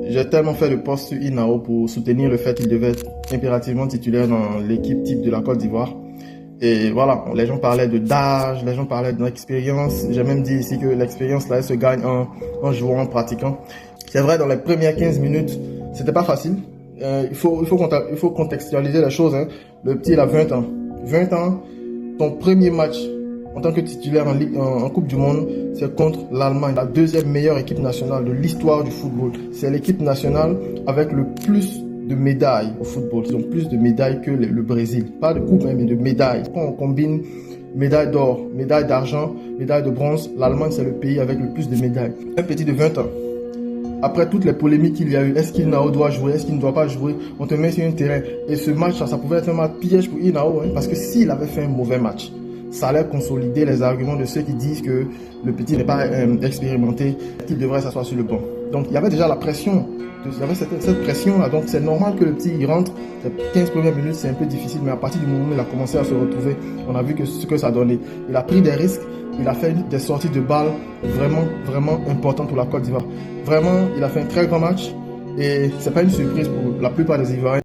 J'ai tellement fait de posts sur Inao pour soutenir le fait qu'il devait être impérativement titulaire dans l'équipe type de la Côte d'Ivoire. Et voilà, les gens parlaient d'âge, les gens parlaient d'expérience. J'ai même dit ici que l'expérience là, elle se gagne en jouant, en pratiquant. C'est vrai, dans les premières 15 minutes, c'était pas facile. Il faut contextualiser la chose. Hein. Le petit, il a 20 ans. 20 ans, ton premier match en tant que titulaire en Coupe du Monde, c'est contre l'Allemagne, la deuxième meilleure équipe nationale de l'histoire du football. C'est l'équipe nationale avec le plus de médailles au football. Ils ont plus de médailles que le Brésil. Pas de coupe, mais de médailles. Quand on combine médaille d'or, médaille d'argent, médaille de bronze, l'Allemagne, c'est le pays avec le plus de médailles. Un petit de 20 ans. Après toutes les polémiques qu'il y a eu, est-ce qu'Inao doit jouer, est-ce qu'il ne doit pas jouer, on te met sur un terrain. Et ce match, ça pouvait être un match piège pour Inao, hein, parce que s'il avait fait un mauvais match, ça allait consolider les arguments de ceux qui disent que le petit n'est pas expérimenté, qu'il devrait s'asseoir sur le banc. Donc il y avait déjà la pression, il y avait cette pression-là, donc c'est normal que le petit il rentre, les 15 premières minutes c'est un peu difficile, mais à partir du moment où il a commencé à se retrouver, on a vu que ce que ça donnait. Il a pris des risques, il a fait des sorties de balles vraiment importantes pour la Côte d'Ivoire. Vraiment, il a fait un très grand match et c'est pas une surprise pour la plupart des Ivoiriens.